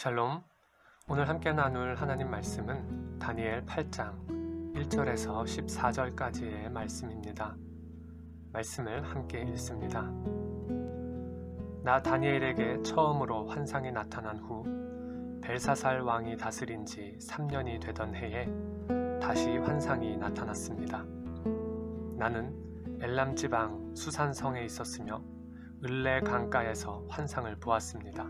샬롬. 오늘 함께 나눌 하나님 말씀은 다니엘 8장 1절에서 14절까지의 말씀입니다. 말씀을 함께 읽습니다. 나 다니엘에게 처음으로 환상이 나타난 후 벨사살 왕이 다스린 지 3년이 되던 해에 다시 환상이 나타났습니다. 나는 엘람 지방 수산성에 있었으며 을레 강가에서 환상을 보았습니다.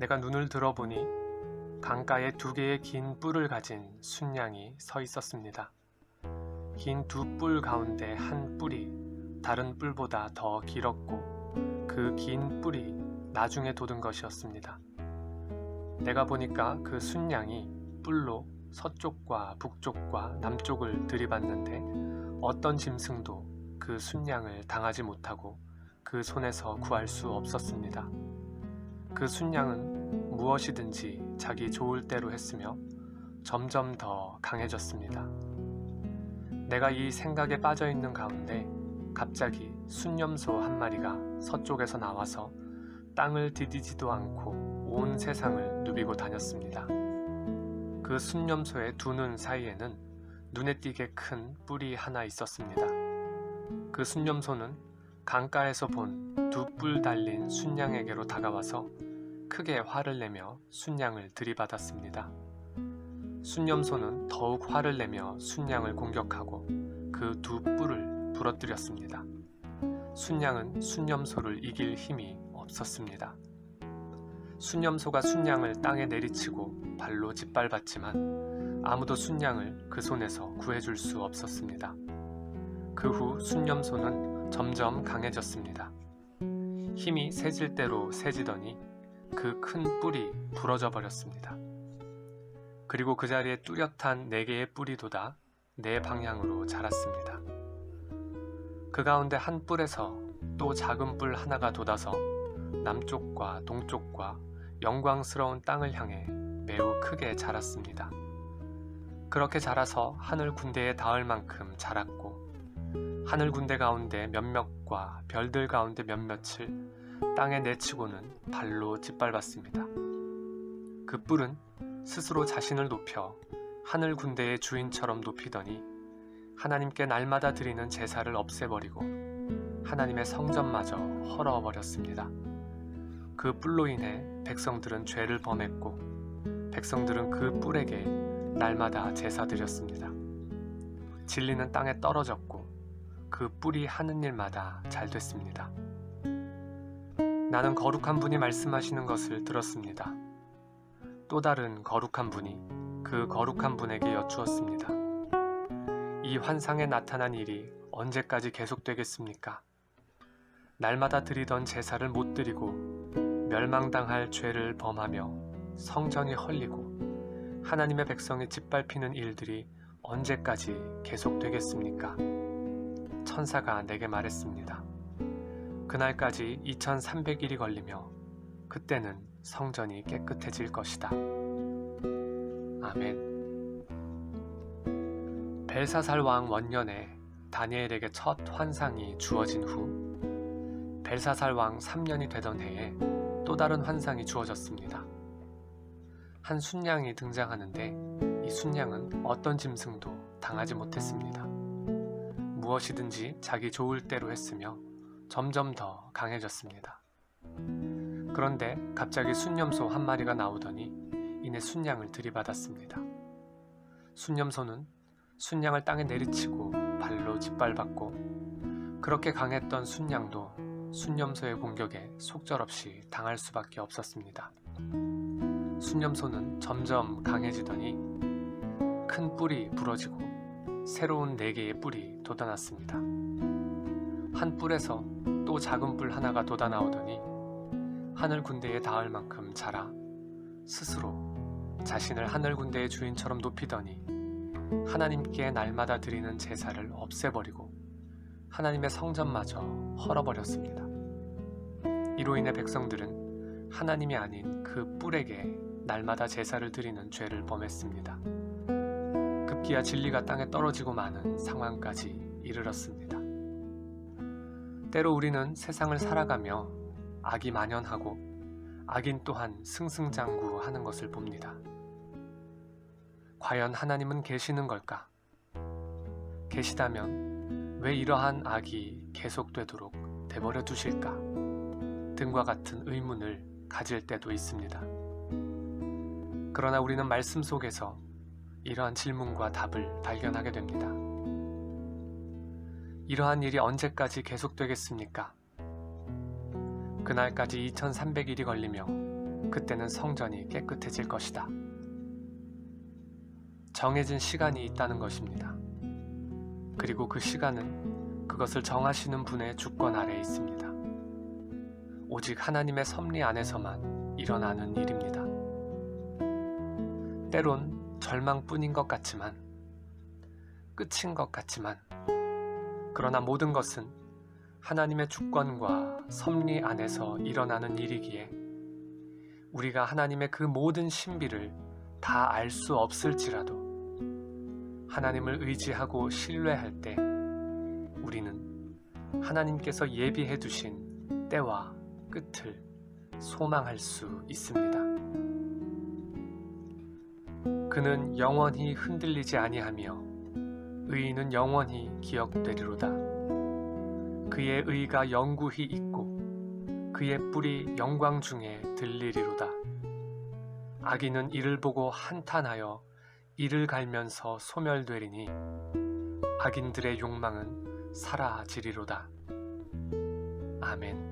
내가 눈을 들어보니 강가에 2개의 긴 뿔을 가진 순양이 서 있었습니다. 긴 2뿔 가운데 한 뿔이 다른 뿔보다 더 길었고 그 긴 뿔이 나중에 돋은 것이었습니다. 내가 보니까 그 순양이 뿔로 서쪽과 북쪽과 남쪽을 들이받는데 어떤 짐승도 그 순양을 당하지 못하고 그 손에서 구할 수 없었습니다. 그 순양은 무엇이든지 자기 좋을 대로 했으며 점점 더 강해졌습니다. 내가 이 생각에 빠져있는 가운데 갑자기 순념소 한 마리가 서쪽에서 나와서 땅을 디디지도 않고 온 세상을 누비고 다녔습니다. 그 순념소의 2눈 사이에는 눈에 띄게 큰 뿔이 하나 있었습니다. 그 순념소는 강가에서 본 2뿔 달린 순양에게로 다가와서 크게 화를 내며 순양을 들이받았습니다. 순념소는 더욱 화를 내며 순양을 공격하고 그 2뿔을 부러뜨렸습니다. 순양은 순념소를 이길 힘이 없었습니다. 순념소가 순양을 땅에 내리치고 발로 짓밟았지만 아무도 순양을 그 손에서 구해줄 수 없었습니다. 그 후 순념소는 점점 강해졌습니다. 힘이 세질 대로 세지더니 그 큰 뿔이 부러져 버렸습니다. 그리고 그 자리에 뚜렷한 4개의 뿔이 돋아 4방향으로 자랐습니다. 그 가운데 한 뿔에서 또 작은 뿔 하나가 돋아서 남쪽과 동쪽과 영광스러운 땅을 향해 매우 크게 자랐습니다. 그렇게 자라서 하늘 군대에 닿을 만큼 자랐고 하늘 군대 가운데 몇몇과 별들 가운데 몇몇을 땅에 내치고는 발로 짓밟았습니다. 그 뿔은 스스로 자신을 높여 하늘 군대의 주인처럼 높이더니 하나님께 날마다 드리는 제사를 없애버리고 하나님의 성전마저 헐어버렸습니다. 그 뿔로 인해 백성들은 죄를 범했고 백성들은 그 뿔에게 날마다 제사 드렸습니다. 진리는 땅에 떨어졌고 그 뿔이 하는 일마다 잘 됐습니다. 나는 거룩한 분이 말씀하시는 것을 들었습니다. 또 다른 거룩한 분이 그 거룩한 분에게 여쭈었습니다. 이 환상에 나타난 일이 언제까지 계속되겠습니까? 날마다 드리던 제사를 못 드리고 멸망당할 죄를 범하며 성전이 헐리고 하나님의 백성이 짓밟히는 일들이 언제까지 계속되겠습니까? 천사가 내게 말했습니다. 그날까지 2300일이 걸리며 그때는 성전이 깨끗해질 것이다. 아멘. 벨사살 왕 원년에 다니엘에게 첫 환상이 주어진 후 벨사살 왕 3년이 되던 해에 또 다른 환상이 주어졌습니다. 한 순양이 등장하는데 이 순양은 어떤 짐승도 당하지 못했습니다. 무엇이든지 자기 좋을 대로 했으며 점점 더 강해졌습니다. 그런데 갑자기 순념소 한 마리가 나오더니 이내 순양을 들이받았습니다. 순념소는 순양을 땅에 내리치고 발로 짓밟았고 그렇게 강했던 순양도 순념소의 공격에 속절없이 당할 수밖에 없었습니다. 순념소는 점점 강해지더니 큰 뿔이 부러지고 새로운 4개의 뿔이 돋아났습니다. 한 뿔에서 또 작은 뿔 하나가 돋아나오더니 하늘 군대에 닿을 만큼 자라 스스로 자신을 하늘 군대의 주인처럼 높이더니 하나님께 날마다 드리는 제사를 없애버리고 하나님의 성전마저 헐어버렸습니다. 이로 인해 백성들은 하나님이 아닌 그 뿔에게 날마다 제사를 드리는 죄를 범했습니다. 급기야 진리가 땅에 떨어지고 마는 상황까지 이르렀습니다. 때로 우리는 세상을 살아가며 악이 만연하고 악인 또한 승승장구하는 것을 봅니다. 과연 하나님은 계시는 걸까? 계시다면 왜 이러한 악이 계속되도록 내버려 두실까? 등과 같은 의문을 가질 때도 있습니다. 그러나 우리는 말씀 속에서 이러한 질문과 답을 발견하게 됩니다. 이러한 일이 언제까지 계속되겠습니까? 그날까지 2300일이 걸리며 그때는 성전이 깨끗해질 것이다. 정해진 시간이 있다는 것입니다. 그리고 그 시간은 그것을 정하시는 분의 주권 아래에 있습니다. 오직 하나님의 섭리 안에서만 일어나는 일입니다. 때론 절망뿐인 것 같지만, 끝인 것 같지만, 그러나 모든 것은 하나님의 주권과 섭리 안에서 일어나는 일이기에 우리가 하나님의 그 모든 신비를 다 알 수 없을지라도 하나님을 의지하고 신뢰할 때 우리는 하나님께서 예비해 두신 때와 끝을 소망할 수 있습니다. 그는 영원히 흔들리지 아니하며 의인은 영원히 기억되리로다. 그의 의가 영구히 있고 그의 뿔이 영광 중에 들리리로다. 악인은 이를 보고 한탄하여 이를 갈면서 소멸되리니 악인들의 욕망은 사라지리로다. 아멘.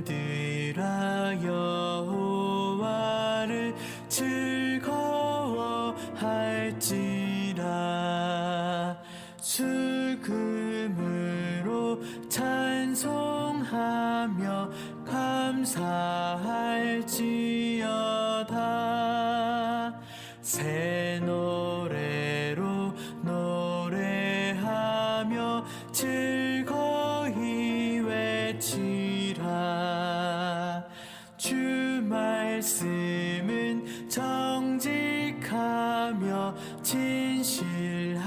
의인들아 여호와를 즐거워할지라. 슬금으로 찬송하며 감사할지어다. 새 노래로 노래하며 즐거이 외치라. 주 말씀은 정직하며 진실하시